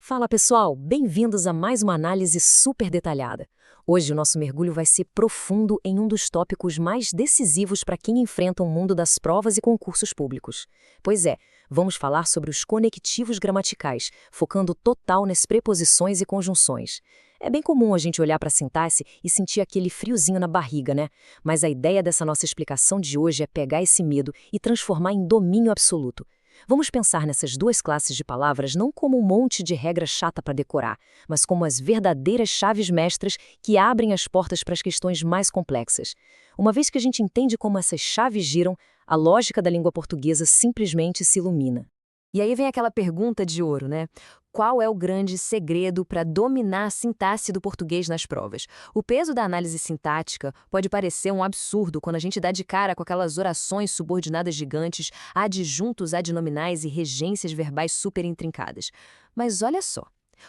Fala pessoal, bem-vindos a mais uma análise super detalhada. Hoje o nosso mergulho vai ser profundo em um dos tópicos mais decisivos para quem enfrenta o mundo das provas e concursos públicos. Pois é, vamos falar sobre os conectivos gramaticais, focando total nas preposições e conjunções. É bem comum a gente olhar para a sintaxe e sentir aquele friozinho na barriga, né? Mas a ideia dessa nossa explicação de hoje é pegar esse medo e transformar em domínio absoluto. Vamos pensar nessas duas classes de palavras não como um monte de regra chata para decorar, mas como as verdadeiras chaves mestras que abrem as portas para as questões mais complexas. Uma vez que a gente entende como essas chaves giram, a lógica da língua portuguesa simplesmente se ilumina. E aí vem aquela pergunta de ouro, né? Qual é o grande segredo para dominar a sintaxe do português nas provas? O peso da análise sintática pode parecer um absurdo quando a gente dá de cara com aquelas orações subordinadas gigantes, adjuntos adnominais e regências verbais super intrincadas. Mas olha só,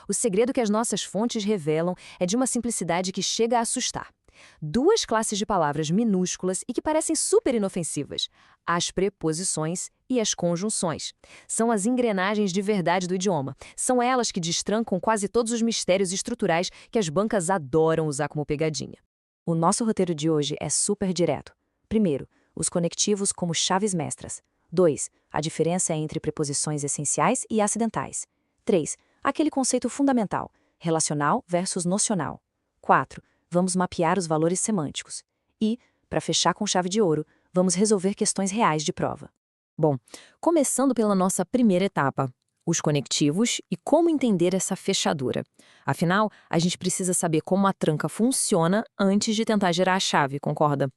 o segredo que as nossas fontes revelam é de uma simplicidade que chega a assustar. Duas classes de palavras minúsculas e que parecem super inofensivas: as preposições e as conjunções. São as engrenagens de verdade do idioma. São elas que destrancam quase todos os mistérios estruturais que as bancas adoram usar como pegadinha. O nosso roteiro de hoje é super direto. Primeiro, os conectivos como chaves mestras. 2. A diferença entre preposições essenciais e acidentais. 3. Aquele conceito fundamental, relacional versus nocional. 4. Vamos mapear os valores semânticos. E, para fechar com chave de ouro, vamos resolver questões reais de prova. Bom, começando pela nossa primeira etapa, os conectivos e como entender essa fechadura. Afinal, a gente precisa saber como a tranca funciona antes de tentar gerar a chave, concorda?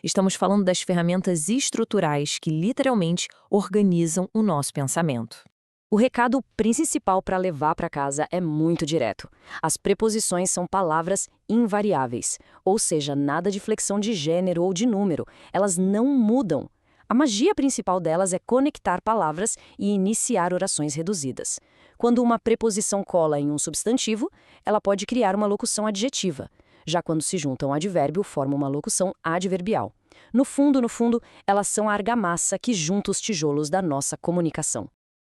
Estamos falando das ferramentas estruturais que literalmente organizam o nosso pensamento. O recado principal para levar para casa é muito direto. As preposições são palavras invariáveis, ou seja, nada de flexão de gênero ou de número. Elas não mudam. A magia principal delas é conectar palavras e iniciar orações reduzidas. Quando uma preposição cola em um substantivo, ela pode criar uma locução adjetiva. Já quando se junta um advérbio, forma uma locução adverbial. No fundo, elas são a argamassa que junta os tijolos da nossa comunicação.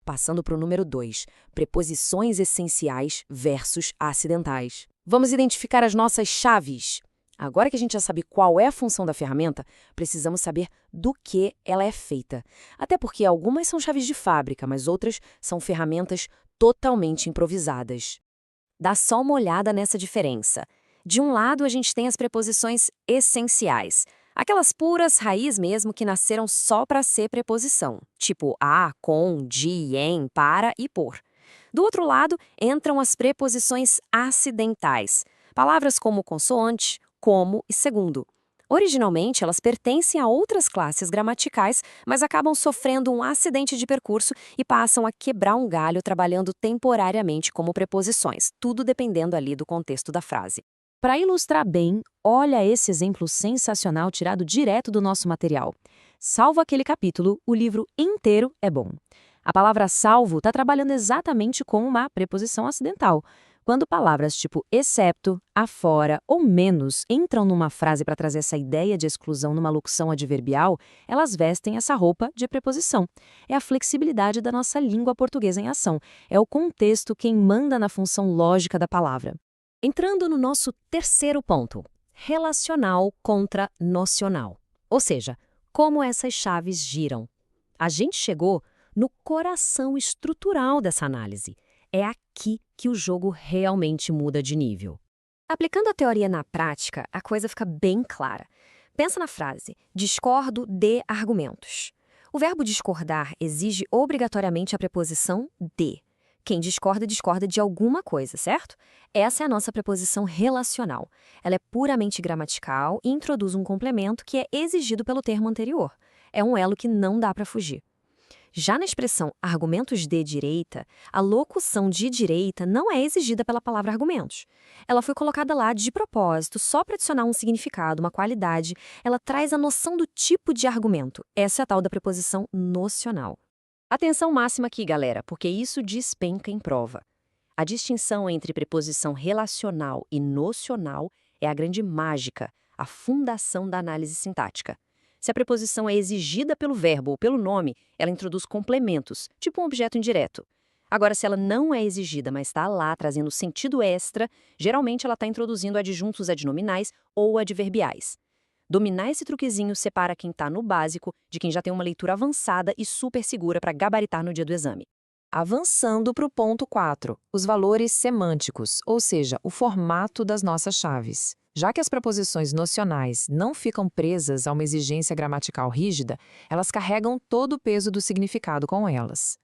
Passando para o número 2, preposições essenciais versus acidentais. Vamos identificar as nossas chaves. Agora que a gente já sabe qual é a função da ferramenta, precisamos saber do que ela é feita. Até porque algumas são chaves de fábrica, mas outras são ferramentas totalmente improvisadas. Dá só uma olhada nessa diferença. De um lado, a gente tem as preposições essenciais, aquelas puras raiz mesmo que nasceram só para ser preposição, tipo a, com, de, em, para e por. Do outro lado, entram as preposições acidentais, palavras como consoante, como e segundo. Originalmente, elas pertencem a outras classes gramaticais, mas acabam sofrendo um acidente de percurso e passam a quebrar um galho trabalhando temporariamente como preposições, tudo dependendo ali do contexto da frase. Para ilustrar bem, olha esse exemplo sensacional tirado direto do nosso material. Salvo aquele capítulo, o livro inteiro é bom. A palavra salvo está trabalhando exatamente com uma preposição acidental. Quando palavras tipo excepto, afora ou menos entram numa frase para trazer essa ideia de exclusão numa locução adverbial, elas vestem essa roupa de preposição. É a flexibilidade da nossa língua portuguesa em ação. É o contexto quem manda na função lógica da palavra. Entrando no nosso terceiro ponto, relacional contra nocional. Ou seja, como essas chaves giram. A gente chegou no coração estrutural dessa análise. É aqui que o jogo realmente muda de nível. Aplicando a teoria na prática, a coisa fica bem clara. Pensa na frase, discordo de argumentos. O verbo discordar exige obrigatoriamente a preposição de. Quem discorda, discorda de alguma coisa, certo? Essa é a nossa preposição relacional. Ela é puramente gramatical e introduz um complemento que é exigido pelo termo anterior. É um elo que não dá para fugir. Já na expressão argumentos de direita, a locução de direita não é exigida pela palavra argumentos. Ela foi colocada lá de propósito, só para adicionar um significado, uma qualidade. Ela traz a noção do tipo de argumento. Essa é a tal da preposição nocional. Atenção máxima aqui, galera, porque isso despenca em prova. A distinção entre preposição relacional e nocional é a grande mágica, a fundação da análise sintática. Se a preposição é exigida pelo verbo ou pelo nome, ela introduz complementos, tipo um objeto indireto. Agora, se ela não é exigida, mas está lá trazendo sentido extra, geralmente ela está introduzindo adjuntos adnominais ou adverbiais. Dominar esse truquezinho separa quem está no básico de quem já tem uma leitura avançada e super segura para gabaritar no dia do exame. Avançando para o ponto 4, os valores semânticos, ou seja, o formato das nossas chaves. Já que as preposições nocionais não ficam presas a uma exigência gramatical rígida, elas carregam todo o peso do significado com elas.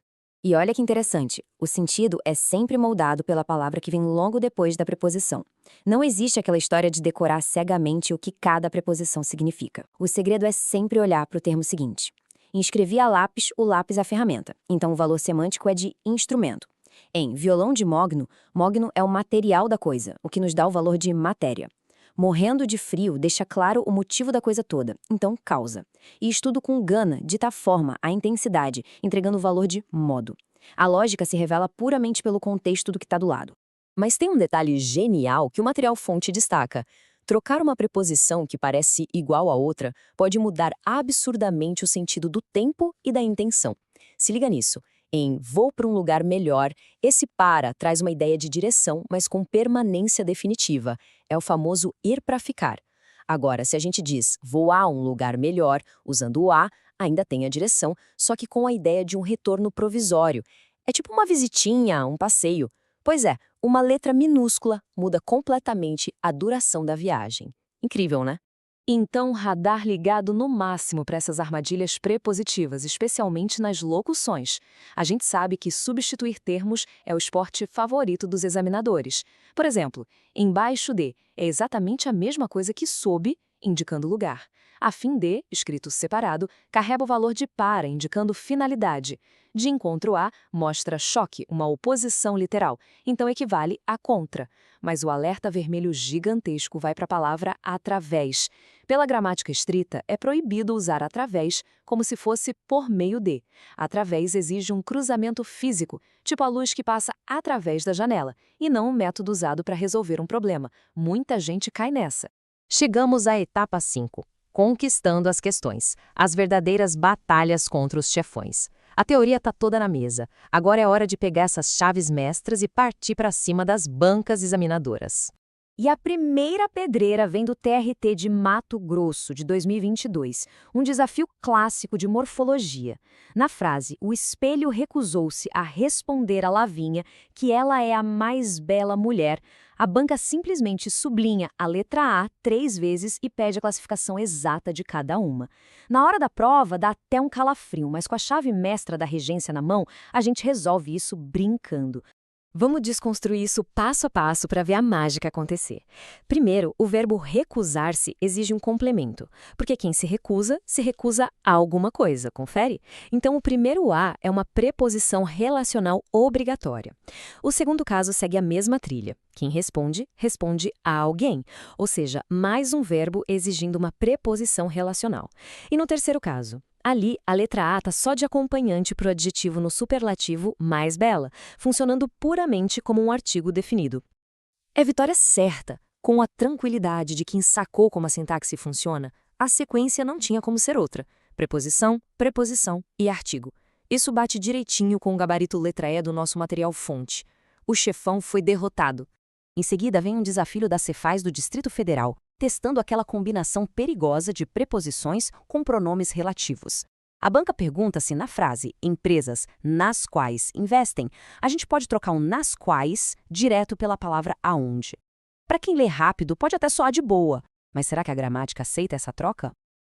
E olha que interessante, o sentido é sempre moldado pela palavra que vem logo depois da preposição. Não existe aquela história de decorar cegamente o que cada preposição significa. O segredo é sempre olhar para o termo seguinte. Inscrevi a lápis, o lápis é a ferramenta, então o valor semântico é de instrumento. Em violão de mogno, mogno é o material da coisa, o que nos dá o valor de matéria. Morrendo de frio deixa claro o motivo da coisa toda, então causa. E estudo com gana dita a forma, a intensidade, entregando o valor de modo. A lógica se revela puramente pelo contexto do que está do lado. Mas tem um detalhe genial que o material-fonte destaca. Trocar uma preposição que parece igual à outra pode mudar absurdamente o sentido do tempo e da intenção. Se liga nisso. Em vou para um lugar melhor, esse para traz uma ideia de direção, mas com permanência definitiva. É o famoso ir para ficar. Agora, se a gente diz vou a um lugar melhor, usando o a, ainda tem a direção, só que com a ideia de um retorno provisório. É tipo uma visitinha, um passeio. Pois é, uma letra minúscula muda completamente a duração da viagem. Incrível, né? Então, radar ligado no máximo para essas armadilhas prepositivas, especialmente nas locuções. A gente sabe que substituir termos é o esporte favorito dos examinadores. Por exemplo, embaixo de é exatamente a mesma coisa que sob, indicando lugar. A fim de, escrito separado, carrega o valor de para, indicando finalidade. De encontro a, mostra choque, uma oposição literal, então equivale a contra. Mas o alerta vermelho gigantesco vai para a palavra através. Pela gramática estrita, é proibido usar através como se fosse por meio de. Através exige um cruzamento físico, tipo a luz que passa através da janela, e não um método usado para resolver um problema. Muita gente cai nessa. Chegamos à etapa 5. Conquistando as questões. As verdadeiras batalhas contra os chefões. A teoria está toda na mesa. Agora é hora de pegar essas chaves mestras e partir para cima das bancas examinadoras. E a primeira pedreira vem do TRT de Mato Grosso, de 2022, um desafio clássico de morfologia. Na frase, o espelho recusou-se a responder a Lavinha que ela é a mais bela mulher, a banca simplesmente sublinha a letra A 3 vezes e pede a classificação exata de cada uma. Na hora da prova, dá até um calafrio, mas com a chave mestra da regência na mão, a gente resolve isso brincando. Vamos desconstruir isso passo a passo para ver a mágica acontecer. Primeiro, o verbo recusar-se exige um complemento, porque quem se recusa a alguma coisa, confere? Então, o primeiro a é uma preposição relacional obrigatória. O segundo caso segue a mesma trilha. Quem responde, responde a alguém, ou seja, mais um verbo exigindo uma preposição relacional. E no terceiro caso, ali, a letra A está só de acompanhante para o adjetivo no superlativo mais bela, funcionando puramente como um artigo definido. É vitória certa. Com a tranquilidade de quem sacou como a sintaxe funciona, a sequência não tinha como ser outra. Preposição, preposição e artigo. Isso bate direitinho com o gabarito letra E do nosso material fonte. O chefão foi derrotado. Em seguida vem um desafio da Cefaz do Distrito Federal, testando aquela combinação perigosa de preposições com pronomes relativos. A banca pergunta se na frase empresas nas quais investem, a gente pode trocar um nas quais direto pela palavra aonde. Para quem lê rápido, pode até soar de boa, mas será que a gramática aceita essa troca?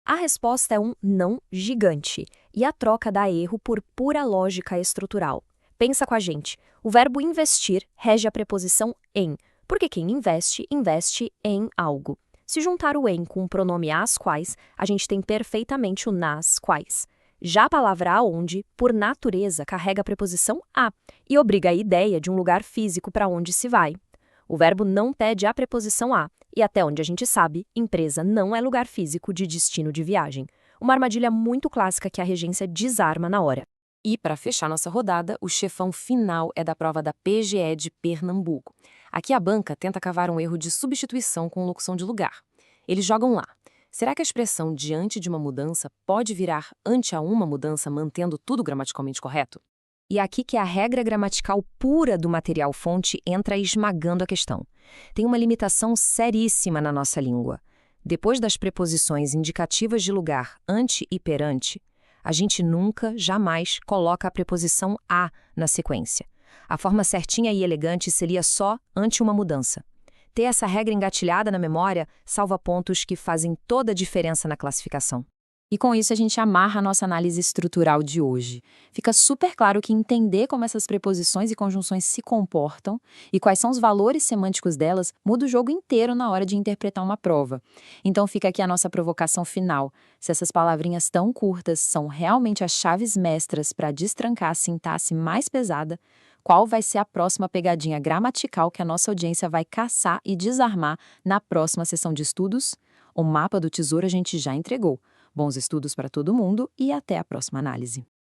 A resposta é um não gigante, e a troca dá erro por pura lógica estrutural. Pensa com a gente. O verbo investir rege a preposição em, porque quem investe, investe em algo. Se juntar o em com o pronome as quais, a gente tem perfeitamente o nas quais. Já a palavra aonde, por natureza, carrega a preposição a e obriga a ideia de um lugar físico para onde se vai. O verbo não pede a preposição a, e até onde a gente sabe, empresa não é lugar físico de destino de viagem. Uma armadilha muito clássica que a regência desarma na hora. E, para fechar nossa rodada, o chefão final é da prova da PGE de Pernambuco. Aqui a banca tenta cavar um erro de substituição com locução de lugar. Eles jogam lá. Será que a expressão diante de uma mudança pode virar ante a uma mudança mantendo tudo gramaticalmente correto? E aqui que a regra gramatical pura do material-fonte entra esmagando a questão. Tem uma limitação seríssima na nossa língua. Depois das preposições indicativas de lugar ante e perante, a gente nunca, jamais, coloca a preposição a na sequência. A forma certinha e elegante seria só ante uma mudança. Ter essa regra engatilhada na memória salva pontos que fazem toda a diferença na classificação. E com isso a gente amarra a nossa análise estrutural de hoje. Fica super claro que entender como essas preposições e conjunções se comportam e quais são os valores semânticos delas muda o jogo inteiro na hora de interpretar uma prova. Então fica aqui a nossa provocação final. Se essas palavrinhas tão curtas são realmente as chaves mestras para destrancar a sintaxe mais pesada, qual vai ser a próxima pegadinha gramatical que a nossa audiência vai caçar e desarmar na próxima sessão de estudos? O mapa do tesouro a gente já entregou. Bons estudos para todo mundo e até a próxima análise.